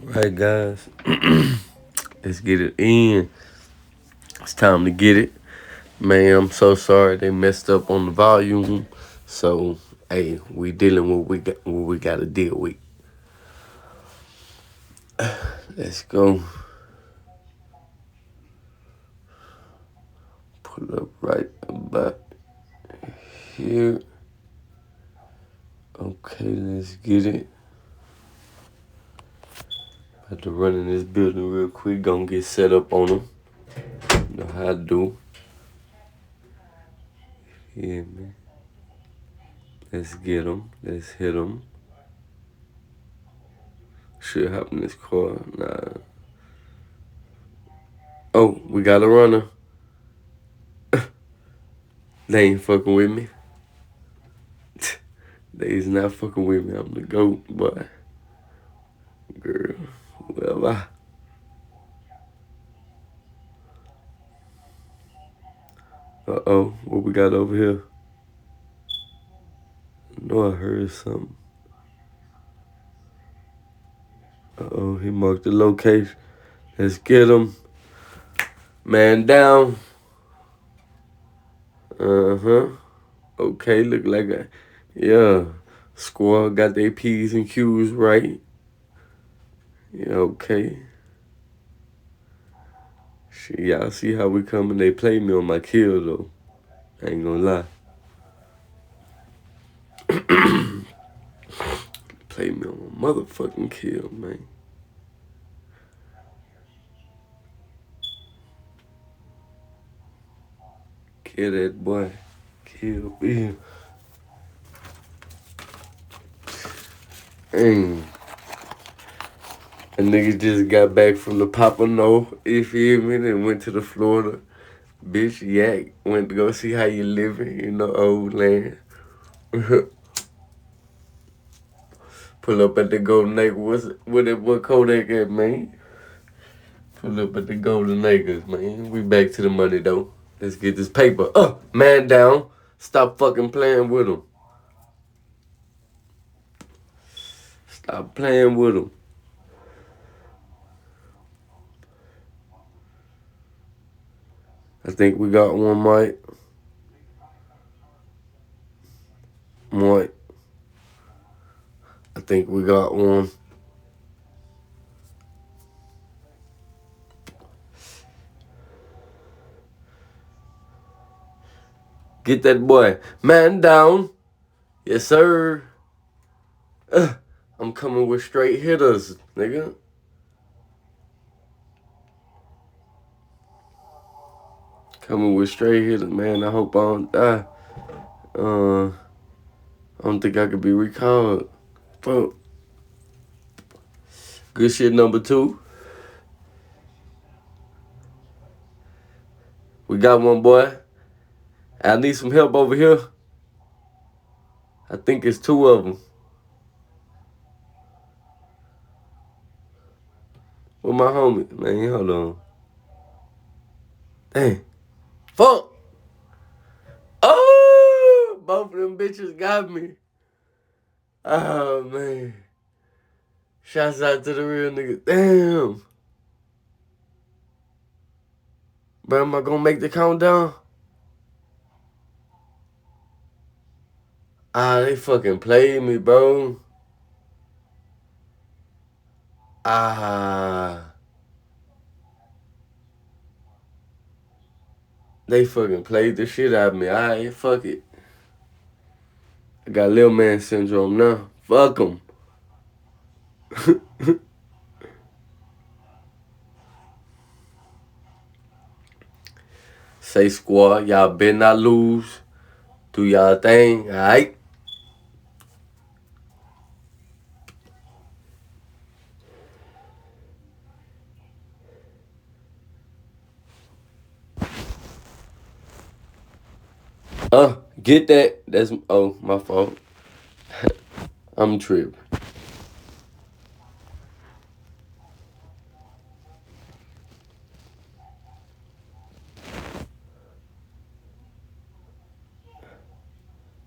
Right, guys, let's get it in. It's time to get it. Man, I'm so sorry they messed up on the volume. So, hey, we dealing with what we got to deal with. Let's go. Pull up right about here. Okay, let's get it. About to run in this building real quick. Gonna get set up on them. You know how I do. Yeah, man. Let's get them. Let's hit them. Should hop in this car. Nah. Oh, we got a runner. They ain't fucking with me. They's not fucking with me. I'm the GOAT, boy. Girl, whoever. Uh-oh, what we got over here? I know I heard something. Uh-oh, he marked the location. Let's get him. Man down. Uh-huh. Okay, look like yeah. Squad got their P's and Q's right. Yeah, okay. Shit, y'all see how we coming? They play me on my kill, though. I ain't gonna lie. Play me on my motherfucking kill, man. Kill that boy. Kill Bill. Dang. A nigga just got back from the Papano, you feel me? And went to the Florida. Bitch, yak. Went to go see how you living in the old land. Pull up at the Golden Acres. What Kodak at, man? Pull up at the Golden Acres, man. We back to the money, though. Let's get this paper. Man down. Stop fucking playing with him. Stop playing with him. I think we got one, Mike. Mike. I think we got one. Get that boy. Man down. Yes, sir. I'm coming with straight hitters, nigga. Coming with straight hitters, man. I hope I don't die. I don't think I could be recalled. Fuck. Good shit number 2. We got one, boy. I need some help over here. I think it's 2 of them. With my homie. Man, hold on. Dang. Fuck. Oh, both of them bitches got me. Oh, man. Shouts out to the real nigga. Damn. Bro, am I gonna make the countdown? They fucking played me, bro. They fucking played the shit out of me. Alright, fuck it. I got little man syndrome now. Fuck them. Say squad, y'all better not lose. Do y'all thing, alright? Get that. That's, my fault. I'm tripping.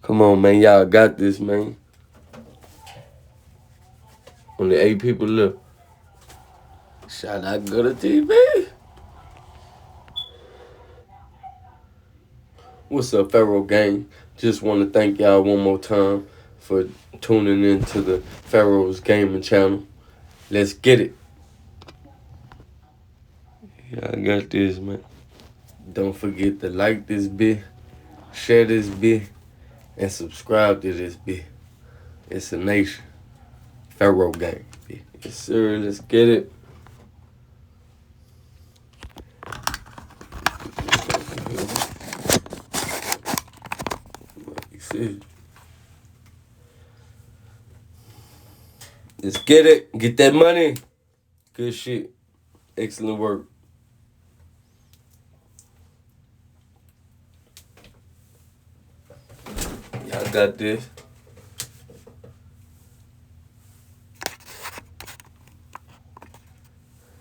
Come on, man. Y'all got this, man. Only 8 people left. Shout out Gutter TV. What's up, FarroGang? Just want to thank y'all one more time for tuning in to the Farro's Gaming Channel. Let's get it. Yeah, I got this, man. Don't forget to like this bit, share this bit, and subscribe to this bit. It's a nation. FarroGang. Yes, sir. Let's get it. You see? Let's get it. Get that money. Good shit. Excellent work. Y'all got this.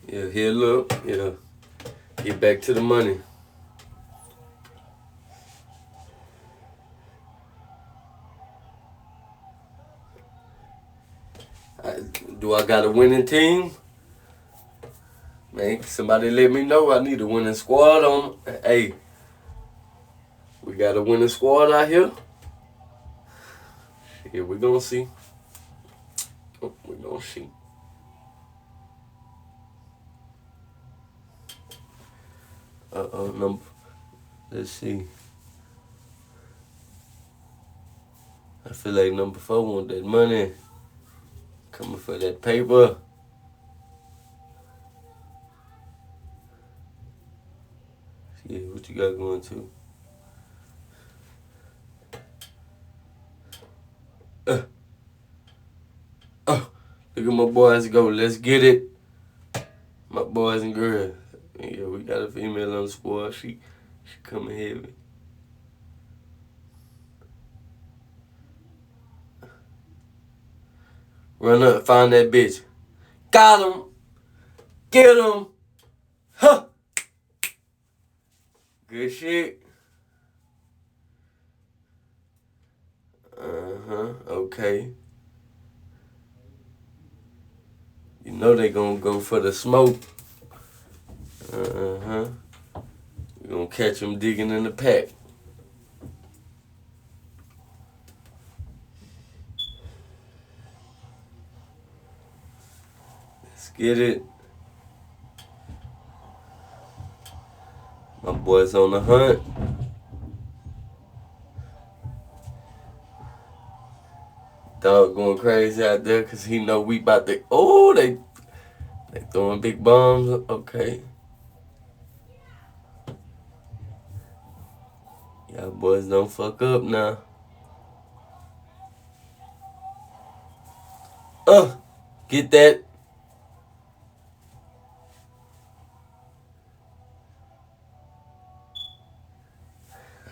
Yeah, here, look. Yeah. Get back to the money. Do I got a winning team? Man, somebody let me know. I need a winning squad on. Hey, we got a winning squad out here. Yeah, we're gonna see. Oh, we're gonna see. Number. Let's see. I feel like number 4 want that money. Coming for that paper. Yeah, what you got going to? Look at my boys go. Let's get it. My boys and girls. Yeah, we got a female on the squad. She coming heavy. Run up, find that bitch. Got him. Get him. Huh. Good shit. Okay. You know they gonna go for the smoke. We gonna catch them digging in the pack. Let's get it. My boys on the hunt. Dog going crazy out there because he know we about to... Oh, they throwing big bombs. Okay. Y'all boys don't fuck up now. Get that.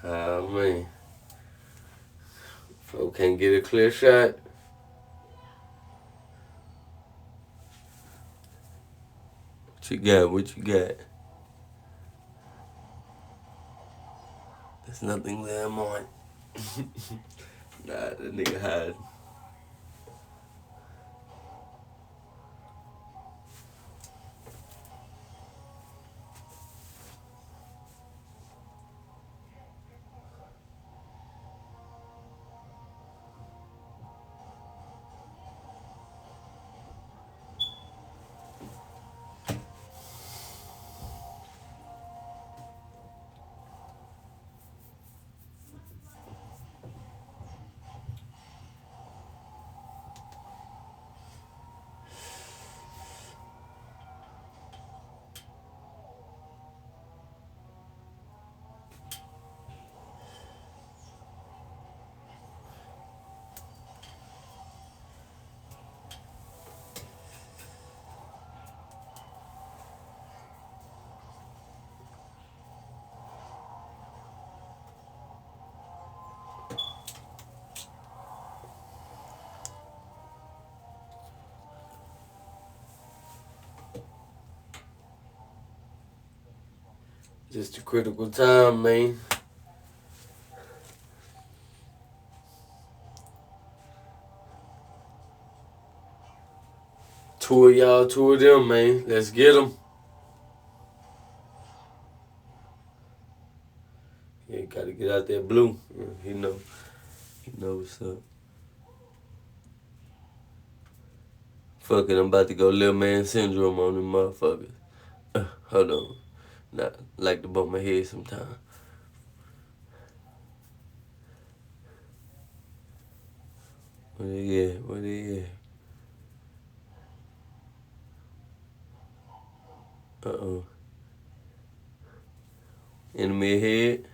Oh, man. Folk can't get a clear shot. What you got? What you got? There's nothing there, man. Nah, that nigga hide. Just a critical time, man. Two of y'all, two of them, man. Let's get them. Yeah, gotta get out that blue. He know what's up. Fuck it, I'm about to go little man syndrome on them motherfuckers. Hold on. Not like to bump my head sometime. Where they at? Where they at? Uh-oh. Enemy ahead.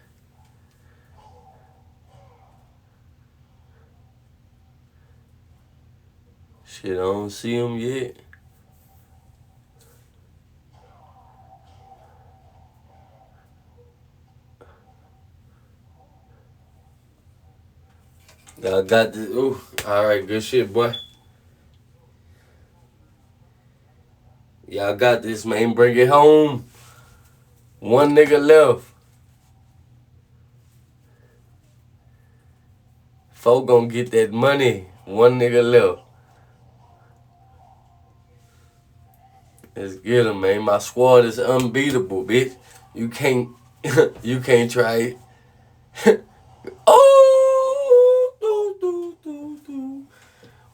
Shit, I don't see him yet. Y'all got this. Ooh, all right, good shit, boy. Y'all got this, man. Bring it home. One nigga left. Folk gonna get that money. One nigga left. Let's get him, man. My squad is unbeatable, bitch. You can't, you can't try it. Oh, do.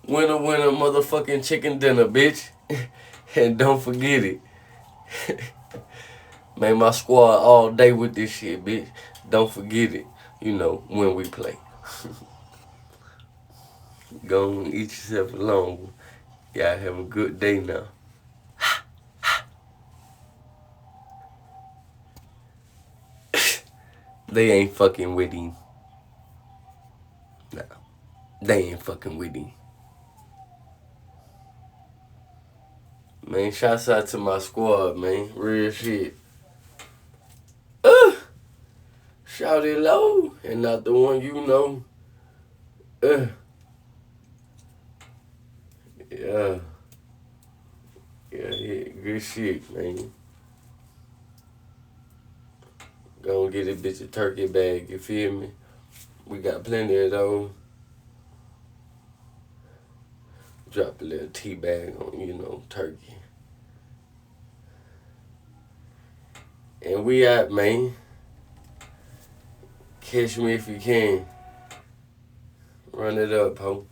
Winner, motherfucking chicken dinner, bitch. And don't forget it. Man, my squad all day with this shit, bitch. Don't forget it. You know, when we play. Go and eat yourself alone. Y'all have a good day now. They ain't fucking with him. Nah, they ain't fucking with him. Man, shouts out to my squad, man. Real shit. Shout it low and not the one you know. Yeah. Yeah, good shit, man. Gonna get a bitch a turkey bag, you feel me? We got plenty of those. Drop a little tea bag on, turkey. And we out, man. Catch me if you can. Run it up, ho.